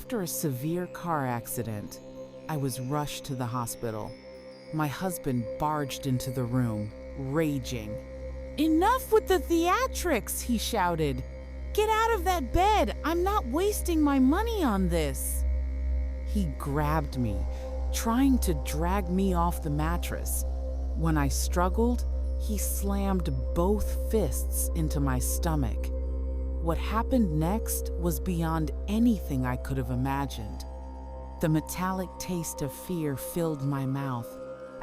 After a severe car accident, I was rushed to the hospital. My husband barged into the room, raging. "Enough with the theatrics," he shouted. "Get out of that bed! I'm not wasting my money on this!" He grabbed me, trying to drag me off the mattress. When I struggled, he slammed both fists into my stomach. What happened next was beyond anything I could have imagined. The metallic taste of fear filled my mouth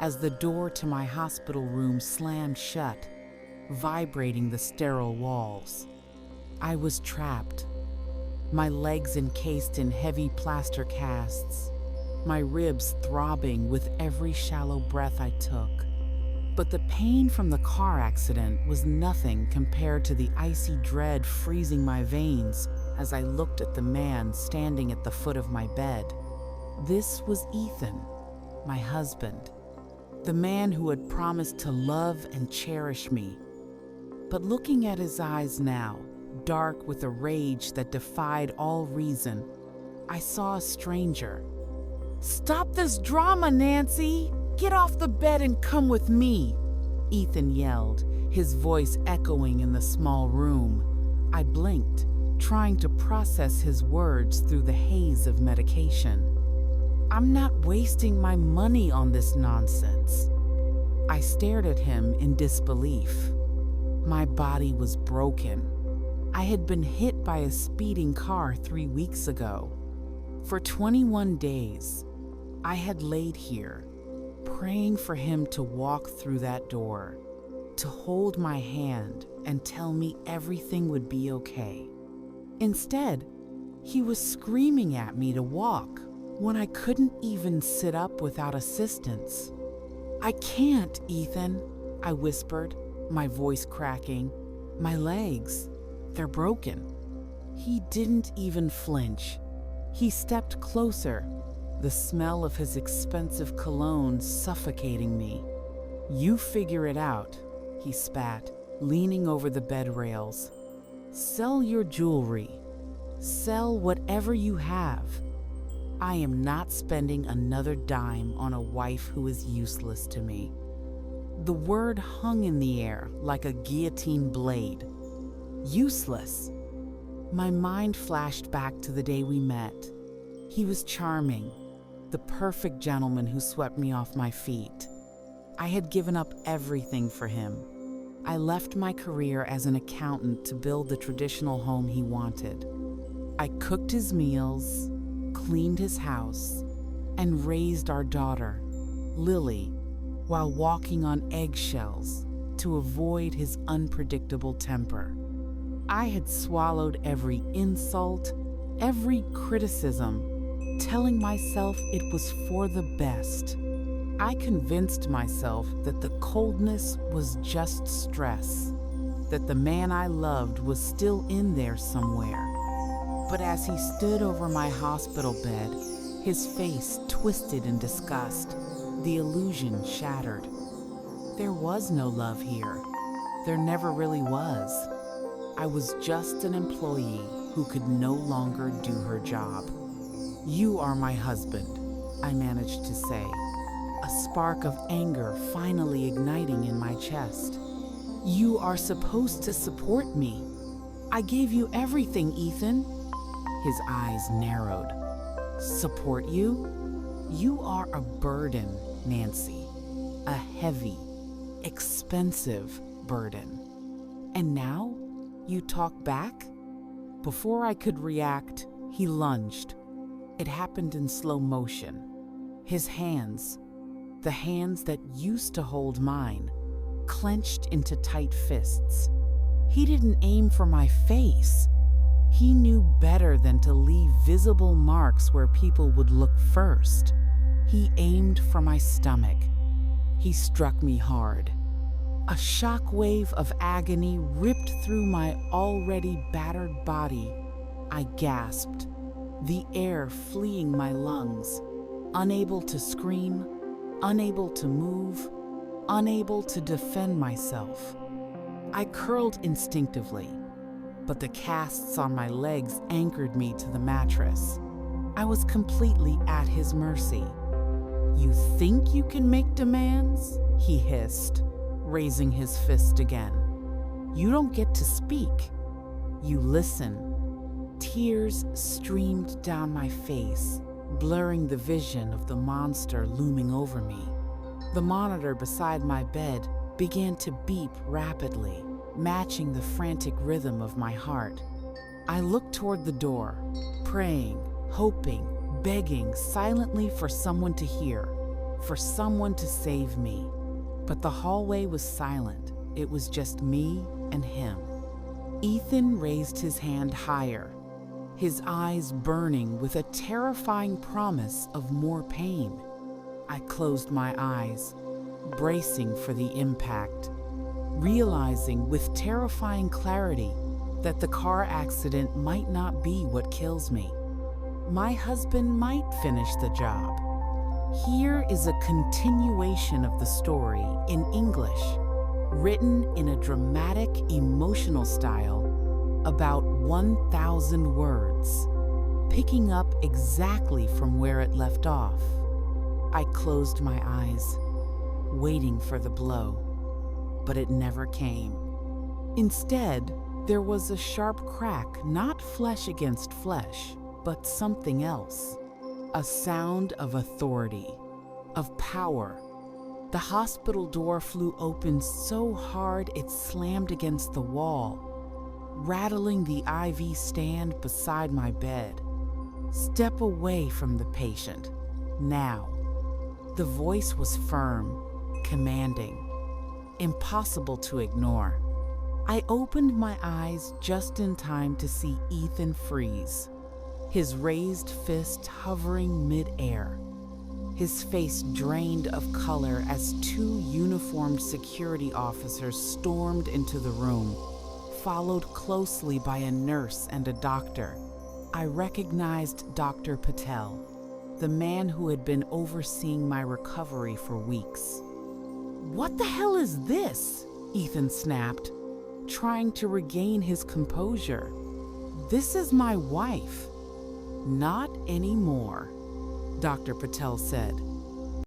as the door to my hospital room slammed shut, vibrating the sterile walls. I was trapped, my legs encased in heavy plaster casts, my ribs throbbing with every shallow breath I took. But the pain from the car accident was nothing compared to the icy dread freezing my veins as I looked at the man standing at the foot of my bed. This was Ethan, my husband, the man who had promised to love and cherish me. But looking at his eyes now, dark with a rage that defied all reason, I saw a stranger. "Stop this drama, Nancy! Get off the bed and come with me!" Ethan yelled, his voice echoing in the small room. I blinked, trying to process his words through the haze of medication. "I'm not wasting my money on this nonsense." I stared at him in disbelief. My body was broken. I had been hit by a speeding car 3 weeks ago. For 21 days, I had laid here, praying for him to walk through that door, to hold my hand and tell me everything would be okay. Instead, he was screaming at me to walk when I couldn't even sit up without assistance. "I can't, Ethan," I whispered, my voice cracking. "My legs, they're broken." He didn't even flinch. He stepped closer, the smell of his expensive cologne suffocating me. "You figure it out," he spat, leaning over the bed rails. "Sell your jewelry. Sell whatever you have. I am not spending another dime on a wife who is useless to me." The word hung in the air like a guillotine blade. Useless. My mind flashed back to the day we met. He was charming, the perfect gentleman who swept me off my feet. I had given up everything for him. I left my career as an accountant to build the traditional home he wanted. I cooked his meals, cleaned his house, and raised our daughter, Lily, while walking on eggshells to avoid his unpredictable temper. I had swallowed every insult, every criticism, telling myself it was for the best. I convinced myself that the coldness was just stress, that the man I loved was still in there somewhere. But as he stood over my hospital bed, his face twisted in disgust, the illusion shattered. There was no love here. There never really was. I was just an employee who could no longer do her job. "You are my husband," I managed to say, a spark of anger finally igniting in my chest. "You are supposed to support me. I gave you everything, Ethan." His eyes narrowed. "Support you? You are a burden, Nancy. A heavy, expensive burden. And now you talk back?" Before I could react, he lunged. It happened in slow motion. His hands, the hands that used to hold mine, clenched into tight fists. He didn't aim for my face. He knew better than to leave visible marks where people would look first. He aimed for my stomach. He struck me hard. A shockwave of agony ripped through my already battered body. I gasped, the air fleeing my lungs, unable to scream, unable to move, unable to defend myself. I curled instinctively, but the casts on my legs anchored me to the mattress. I was completely at his mercy. "You think you can make demands?" he hissed, raising his fist again. "You don't get to speak. You listen." Tears streamed down my face, blurring the vision of the monster looming over me. The monitor beside my bed began to beep rapidly, matching the frantic rhythm of my heart. I looked toward the door, praying, hoping, begging silently for someone to hear, for someone to save me. But the hallway was silent. It was just me and him. Ethan raised his hand higher, his eyes burning with a terrifying promise of more pain. I closed my eyes, bracing for the impact, realizing with terrifying clarity that the car accident might not be what kills me. My husband might finish the job. Here is a continuation of the story in English, written in a dramatic, emotional style, about 1,000 words, picking up exactly from where it left off. I closed my eyes, waiting for the blow, but it never came. Instead, there was a sharp crack, not flesh against flesh, but something else. A sound of authority, of power. The hospital door flew open so hard it slammed against the wall, rattling the IV stand beside my bed. "Step away from the patient, now." The voice was firm, commanding, impossible to ignore. I opened my eyes just in time to see Ethan freeze, his raised fist hovering mid-air, his face drained of color as two uniformed security officers stormed into the room, followed closely by a nurse and a doctor. I recognized Dr. Patel, the man who had been overseeing my recovery for weeks. "What the hell is this?" Ethan snapped, trying to regain his composure. "This is my wife." "Not anymore," Dr. Patel said,